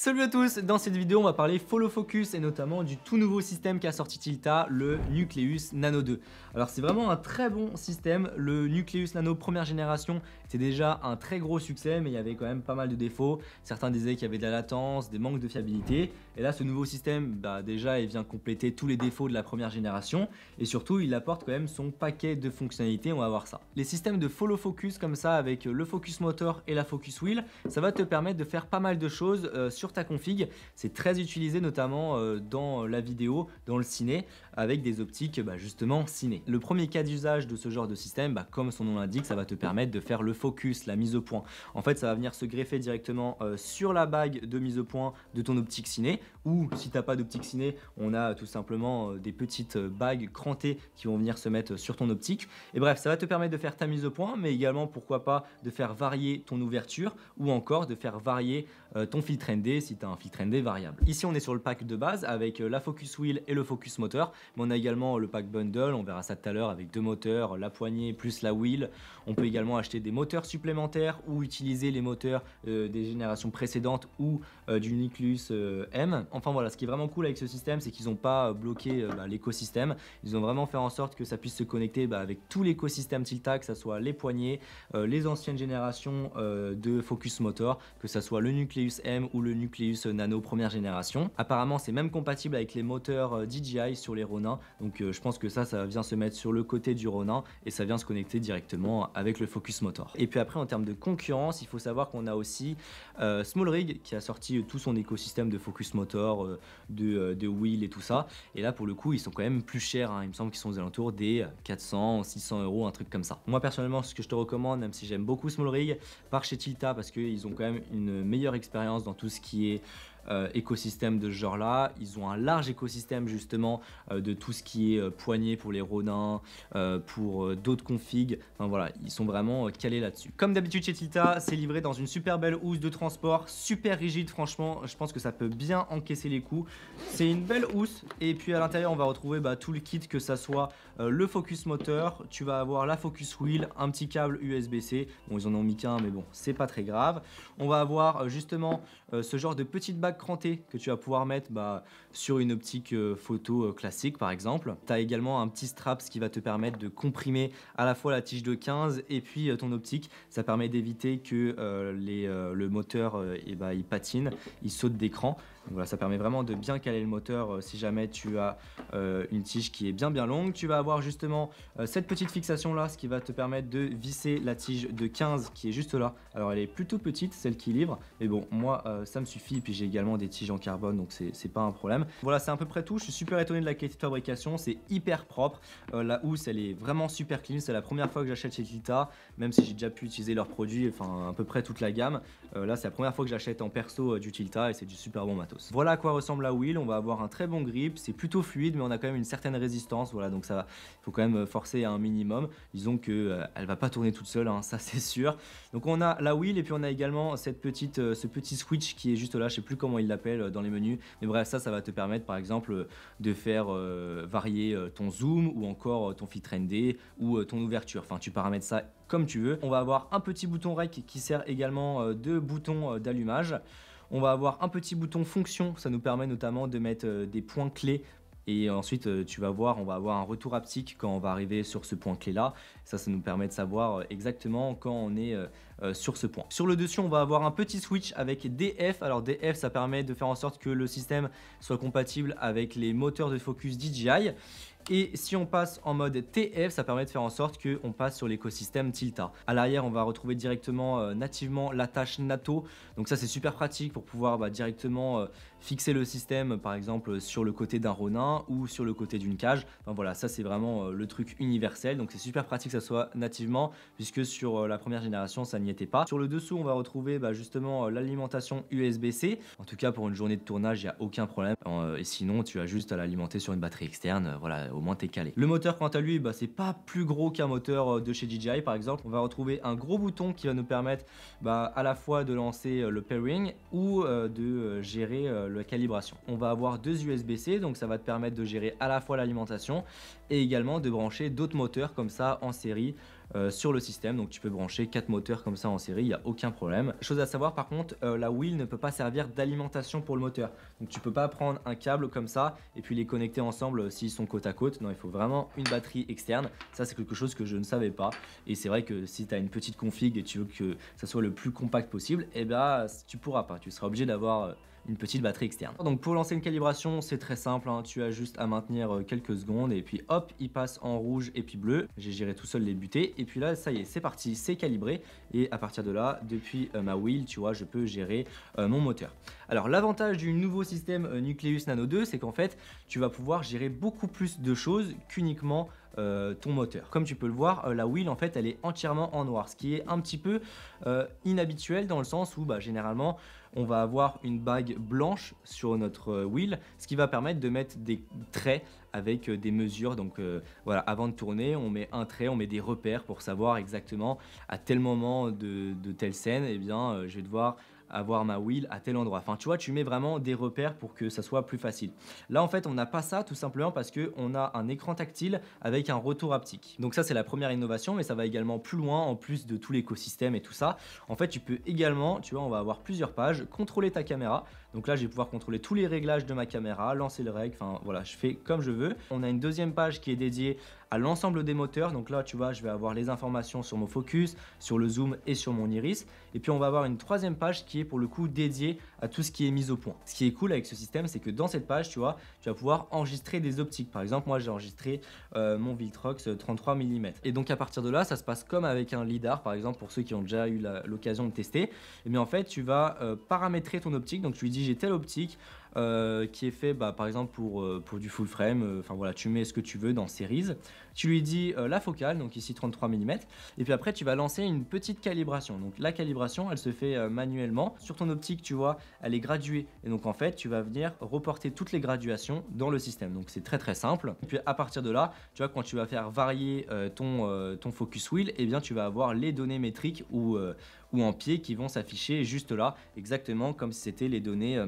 Salut à tous, dans cette vidéo on va parler follow focus et notamment du tout nouveau système qu'a sorti Tilta, le Nucleus Nano 2. Alors c'est vraiment un très bon système, le Nucleus Nano première génération était déjà un très gros succès mais il y avait quand même pas mal de défauts. Certains disaient qu'il y avait de la latence, des manques de fiabilité et là ce nouveau système déjà il vient compléter tous les défauts de la première génération et surtout il apporte quand même son paquet de fonctionnalités, on va voir ça. Les systèmes de follow focus comme ça avec le focus motor et la focus wheel, ça va te permettre de faire pas mal de choses sur ta config. C'est très utilisé notamment dans la vidéo, dans le ciné, avec des optiques justement ciné. Le premier cas d'usage de ce genre de système, comme son nom l'indique, ça va te permettre de faire le focus, la mise au point. En fait, ça va venir se greffer directement sur la bague de mise au point de ton optique ciné, ou si tu n'as pas d'optique ciné, on a tout simplement des petites bagues crantées qui vont venir se mettre sur ton optique. Et bref, ça va te permettre de faire ta mise au point, mais également pourquoi pas de faire varier ton ouverture, ou encore de faire varier ton filtre ND si tu as un filtre ND variable. Ici on est sur le pack de base avec la focus wheel et le focus moteur, mais on a également le pack bundle, on verra ça tout à l'heure, avec deux moteurs, la poignée plus la wheel. On peut également acheter des moteurs supplémentaires ou utiliser les moteurs des générations précédentes ou du Nucleus M. Enfin voilà, ce qui est vraiment cool avec ce système, c'est qu'ils n'ont pas bloqué l'écosystème, ils ont vraiment fait en sorte que ça puisse se connecter avec tout l'écosystème Tilta, que ce soit les poignées, les anciennes générations de focus motor, que ce soit le Nucleus M ou le Nucleus Nano première génération. Apparemment c'est même compatible avec les moteurs DJI sur les Ronin, donc je pense que ça vient se mettre sur le côté du Ronin et ça vient se connecter directement avec le focus motor. Et puis après en termes de concurrence, il faut savoir qu'on a aussi SmallRig qui a sorti tout son écosystème de focus motor, de wheel et tout ça, et là pour le coup ils sont quand même plus chers, il me semble qu'ils sont aux alentours des 400, 600 euros, un truc comme ça. Moi personnellement ce que je te recommande, même si j'aime beaucoup SmallRig, par chez Tilta parce qu'ils ont quand même une meilleure expérience dans tout ce qui est écosystème de ce genre là. Ils ont un large écosystème justement de tout ce qui est poignée pour les Ronin, pour d'autres configs, enfin voilà, ils sont vraiment calés là-dessus. Comme d'habitude chez Tilta, c'est livré dans une super belle housse de transport, super rigide, franchement je pense que ça peut bien encaisser les coups. C'est une belle housse et puis à l'intérieur on va retrouver tout le kit, que ça soit le focus moteur, tu vas avoir la focus wheel, un petit câble USB-C, bon ils en ont mis qu'un mais bon c'est pas très grave. On va avoir justement ce genre de petite bague crantée que tu vas pouvoir mettre sur une optique photo classique par exemple. Tu as également un petit strap qui va te permettre de comprimer à la fois la tige de 15 et puis ton optique. Ça permet d'éviter que le moteur il patine, il saute d'écran. Voilà, ça permet vraiment de bien caler le moteur si jamais tu as une tige qui est bien longue. Tu vas avoir justement cette petite fixation là, ce qui va te permettre de visser la tige de 15 qui est juste là. Alors elle est plutôt petite celle qui livre, mais bon moi ça me suffit, puis j'ai également des tiges en carbone donc c'est pas un problème. Voilà, c'est à peu près tout. Je suis super étonné de la qualité de fabrication, c'est hyper propre, la housse elle est vraiment super clean. C'est la première fois que j'achète chez Tilta, même si j'ai déjà pu utiliser leurs produits, enfin à peu près toute la gamme. Là c'est la première fois que j'achète en perso du Tilta et c'est du super bon matos. Voilà à quoi ressemble la wheel. On va avoir un très bon grip, c'est plutôt fluide mais on a quand même une certaine résistance, voilà, donc ça il faut quand même forcer à un minimum. Disons que elle va pas tourner toute seule, ça c'est sûr. Donc on a la wheel et puis on a également ce petit switch qui est juste là, je sais plus comment il l'appelle dans les menus, mais bref ça va te permettre par exemple de faire varier ton zoom ou encore ton filtre ND ou ton ouverture, enfin tu paramètres ça comme tu veux. On va avoir un petit bouton rec qui sert également de bouton d'allumage. On va avoir un petit bouton fonction, ça nous permet notamment de mettre des points clés. Et ensuite, tu vas voir, on va avoir un retour haptique quand on va arriver sur ce point clé là. Ça nous permet de savoir exactement quand on est sur ce point. Sur le dessus, on va avoir un petit switch avec DF. Alors DF, ça permet de faire en sorte que le système soit compatible avec les moteurs de focus DJI. Et si on passe en mode TF, ça permet de faire en sorte qu'on passe sur l'écosystème Tilta. À l'arrière, on va retrouver directement nativement l'attache NATO. Donc ça, c'est super pratique pour pouvoir directement fixer le système, par exemple, sur le côté d'un Ronin ou sur le côté d'une cage. Enfin voilà, ça, c'est vraiment le truc universel. Donc c'est super pratique que ça soit nativement, puisque sur la première génération, ça n'y était pas. Sur le dessous, on va retrouver justement l'alimentation USB-C. En tout cas, pour une journée de tournage, il n'y a aucun problème. Et sinon, tu as juste à l'alimenter sur une batterie externe. Voilà, au moins t'es calé. Le moteur quant à lui, c'est pas plus gros qu'un moteur de chez DJI par exemple. On va retrouver un gros bouton qui va nous permettre à la fois de lancer le pairing ou de gérer la calibration. On va avoir deux USB-C, donc ça va te permettre de gérer à la fois l'alimentation et également de brancher d'autres moteurs comme ça en série sur le système. Donc tu peux brancher 4 moteurs comme ça en série, il n'y a aucun problème. Chose à savoir par contre, la wheel ne peut pas servir d'alimentation pour le moteur. Donc tu peux pas prendre un câble comme ça et puis les connecter ensemble s'ils sont côte à côte. Non, il faut vraiment une batterie externe. Ça c'est quelque chose que je ne savais pas. Et c'est vrai que si tu as une petite config et tu veux que ça soit le plus compact possible, eh ben tu pourras pas. Tu seras obligé d'avoir une petite batterie externe. Donc pour lancer une calibration, c'est très simple, hein. Tu as juste à maintenir quelques secondes et puis hop, il passe en rouge et puis bleu. J'ai géré tout seul les butées et puis là, ça y est, c'est parti, c'est calibré. Et à partir de là, depuis ma wheel, tu vois, je peux gérer mon moteur. Alors l'avantage du nouveau système Nucleus Nano 2, c'est qu'en fait, tu vas pouvoir gérer beaucoup plus de choses qu'uniquement ton moteur. Comme tu peux le voir, la wheel en fait elle est entièrement en noir, ce qui est un petit peu inhabituel dans le sens où généralement on va avoir une bague blanche sur notre wheel, ce qui va permettre de mettre des traits avec des mesures. Donc voilà, avant de tourner, on met un trait, on met des repères pour savoir exactement à tel moment de telle scène, et bien je vais devoir avoir ma wheel à tel endroit. Enfin, tu vois, tu mets vraiment des repères pour que ça soit plus facile. Là, en fait, on n'a pas ça tout simplement parce qu'on a un écran tactile avec un retour haptique. Donc ça, c'est la première innovation, mais ça va également plus loin en plus de tout l'écosystème et tout ça. En fait, tu peux également, tu vois, on va avoir plusieurs pages, contrôler ta caméra. Donc là, je vais pouvoir contrôler tous les réglages de ma caméra, lancer le reg, enfin voilà, je fais comme je veux. On a une deuxième page qui est dédiée à l'ensemble des moteurs. Donc là, tu vois, je vais avoir les informations sur mon focus, sur le zoom et sur mon iris. Et puis on va avoir une troisième page qui est pour le coup dédiée à tout ce qui est mise au point. Ce qui est cool avec ce système, c'est que dans cette page, tu vois, tu vas pouvoir enregistrer des optiques. Par exemple, moi, j'ai enregistré mon Viltrox 33 mm. Et donc à partir de là, ça se passe comme avec un lidar, par exemple, pour ceux qui ont déjà eu l'occasion de tester. Et bien en fait, tu vas paramétrer ton optique. Donc tu lui dis, j'ai telle optique qui est fait par exemple pour du full frame, enfin voilà, tu mets ce que tu veux dans Series, tu lui dis la focale, donc ici 33 mm, et puis après tu vas lancer une petite calibration. Donc la calibration elle se fait manuellement, sur ton optique tu vois elle est graduée, et donc en fait tu vas venir reporter toutes les graduations dans le système, donc c'est très simple. Et puis à partir de là, tu vois, quand tu vas faire varier ton focus wheel, et bien tu vas avoir les données métriques ou en pied qui vont s'afficher juste là, exactement comme si c'était les données,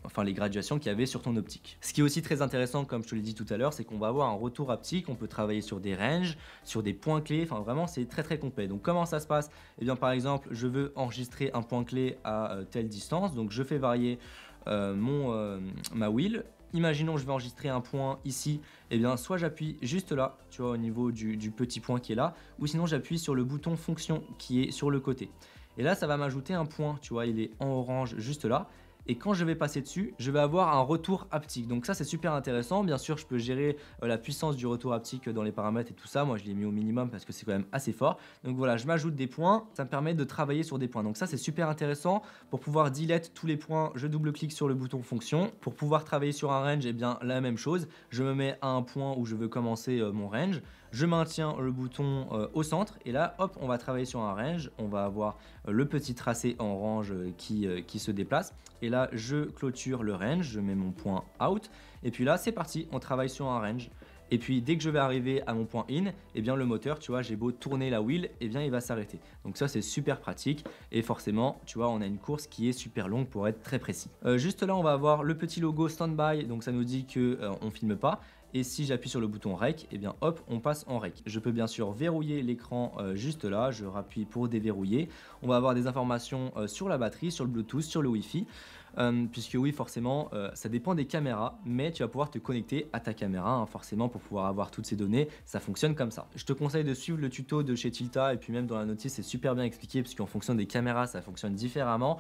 enfin les graduations qu'il y avait sur ton optique. Ce qui est aussi très intéressant, comme je te l'ai dit tout à l'heure, c'est qu'on va avoir un retour haptique, on peut travailler sur des ranges, sur des points clés, enfin vraiment c'est très complet. Donc comment ça se passe? Et bien par exemple, je veux enregistrer un point clé à telle distance, donc je fais varier ma wheel. Imaginons je vais enregistrer un point ici, et bien soit j'appuie juste là, tu vois, au niveau du petit point qui est là, ou sinon j'appuie sur le bouton fonction qui est sur le côté. Et là ça va m'ajouter un point, tu vois, il est en orange juste là. Et quand je vais passer dessus, je vais avoir un retour haptique. Donc ça c'est super intéressant. Bien sûr je peux gérer la puissance du retour haptique dans les paramètres et tout ça. Moi je l'ai mis au minimum parce que c'est quand même assez fort. Donc voilà, je m'ajoute des points, ça me permet de travailler sur des points. Donc ça c'est super intéressant. Pour pouvoir delete tous les points, je double-clique sur le bouton fonction. Pour pouvoir travailler sur un range, et bien la même chose. Je me mets à un point où je veux commencer mon range. Je maintiens le bouton au centre et là hop, on va travailler sur un range. On va avoir le petit tracé en orange qui se déplace. Et là je clôture le range, je mets mon point out. Et puis là c'est parti, on travaille sur un range. Et puis dès que je vais arriver à mon point in, et bien le moteur, tu vois, j'ai beau tourner la wheel, et bien il va s'arrêter. Donc ça c'est super pratique et forcément, tu vois, on a une course qui est super longue pour être très précis. Juste là, on va avoir le petit logo standby, donc ça nous dit que on filme pas. Et si j'appuie sur le bouton REC, et bien hop, on passe en REC. Je peux bien sûr verrouiller l'écran juste là, je rappuie pour déverrouiller. On va avoir des informations sur la batterie, sur le Bluetooth, sur le Wi-Fi. Puisque oui, forcément, ça dépend des caméras, mais tu vas pouvoir te connecter à ta caméra, hein, forcément, pour pouvoir avoir toutes ces données. Ça fonctionne comme ça. Je te conseille de suivre le tuto de chez Tilta, et puis même dans la notice, c'est super bien expliqué, puisqu'en fonction des caméras, ça fonctionne différemment.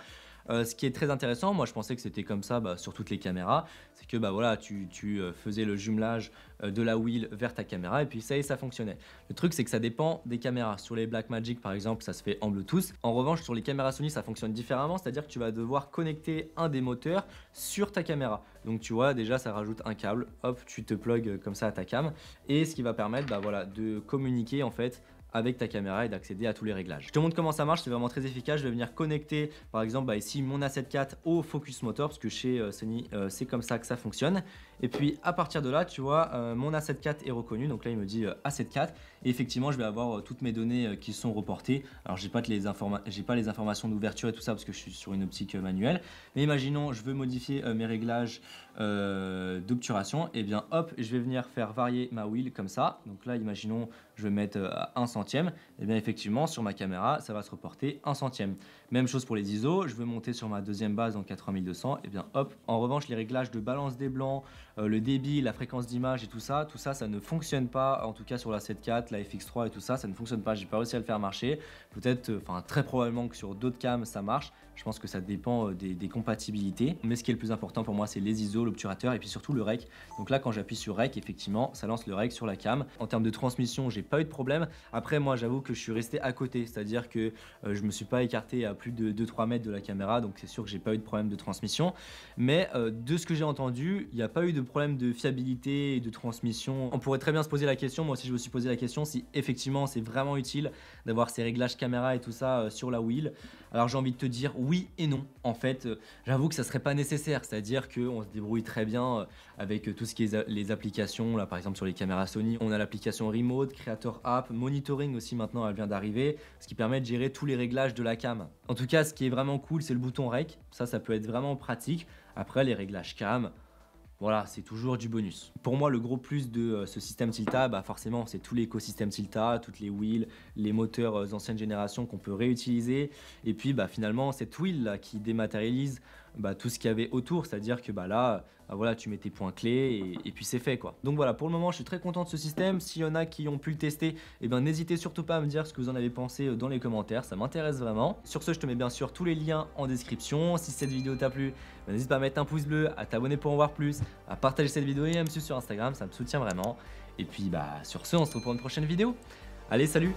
Ce qui est très intéressant, moi je pensais que c'était comme ça sur toutes les caméras, c'est que voilà, tu faisais le jumelage de la wheel vers ta caméra et puis ça y est, ça fonctionnait. Le truc c'est que ça dépend des caméras. Sur les Blackmagic par exemple, ça se fait en Bluetooth. En revanche, sur les caméras Sony, ça fonctionne différemment, c'est-à-dire que tu vas devoir connecter un des moteurs sur ta caméra. Donc tu vois, déjà ça rajoute un câble, hop, tu te plugs comme ça à ta cam, et ce qui va permettre voilà, de communiquer en fait avec ta caméra et d'accéder à tous les réglages. Je te montre comment ça marche, c'est vraiment très efficace. Je vais venir connecter par exemple ici mon A7 IV au focus motor, parce que chez Sony c'est comme ça que ça fonctionne. Et puis à partir de là, tu vois, mon A7 IV est reconnu, donc là il me dit A7 IV, Et effectivement, je vais avoir toutes mes données qui sont reportées. Alors, j'ai pas les informations d'ouverture et tout ça parce que je suis sur une optique manuelle. Mais imaginons, je veux modifier mes réglages d'obturation. Et bien, hop, je vais venir faire varier ma wheel comme ça. Donc là, imaginons, je vais mettre à 1 centième. Et bien, effectivement, sur ma caméra, ça va se reporter 1 centième. Même chose pour les ISO. Je veux monter sur ma deuxième base en 8200. Et bien, hop. En revanche, les réglages de balance des blancs, le débit, la fréquence d'image et tout ça, ça ne fonctionne pas. En tout cas, sur la 7 IV, la FX3 et tout ça, ça ne fonctionne pas. J'ai pas réussi à le faire marcher. Peut-être, enfin, très probablement que sur d'autres cams, ça marche. Je pense que ça dépend des compatibilités. Mais ce qui est le plus important pour moi, c'est les ISO, l'obturateur et puis surtout le rec. Donc là, quand j'appuie sur rec, effectivement, ça lance le rec sur la cam. En termes de transmission, j'ai pas eu de problème. Après, moi, j'avoue que je suis resté à côté, c'est-à-dire que je me suis pas écarté à plus de 2-3 mètres de la caméra, donc c'est sûr que j'ai pas eu de problème de transmission. Mais de ce que j'ai entendu, il n'y a pas eu de problème de fiabilité et de transmission. On pourrait très bien se poser la question, moi aussi je me suis posé la question, si effectivement c'est vraiment utile d'avoir ces réglages caméra et tout ça sur la wheel. Alors j'ai envie de te dire oui et non. En fait, j'avoue que ça serait pas nécessaire, c'est-à-dire qu'on se débrouille très bien avec tout ce qui est les applications. Là par exemple sur les caméras Sony, on a l'application Remote, Creator App, Monitoring aussi maintenant elle vient d'arriver, ce qui permet de gérer tous les réglages de la cam. En tout cas, ce qui est vraiment cool, c'est le bouton Rec. Ça peut être vraiment pratique. Après, les réglages cam, voilà, c'est toujours du bonus. Pour moi, le gros plus de ce système Tilta, bah forcément, c'est tout l'écosystème Tilta, toutes les wheels, les moteurs ancienne génération qu'on peut réutiliser. Et puis, bah, finalement, cette wheel là qui dématérialise tout ce qu'il y avait autour, c'est-à-dire que là, voilà, tu mets tes points clés et puis c'est fait quoi. Donc voilà, pour le moment, je suis très content de ce système. S'il y en a qui ont pu le tester, n'hésitez surtout pas à me dire ce que vous en avez pensé dans les commentaires, ça m'intéresse vraiment. Sur ce, je te mets bien sûr tous les liens en description. Si cette vidéo t'a plu, n'hésite pas à mettre un pouce bleu, à t'abonner pour en voir plus, à partager cette vidéo et à me suivre sur Instagram, ça me soutient vraiment. Et puis sur ce, on se retrouve pour une prochaine vidéo. Allez, salut!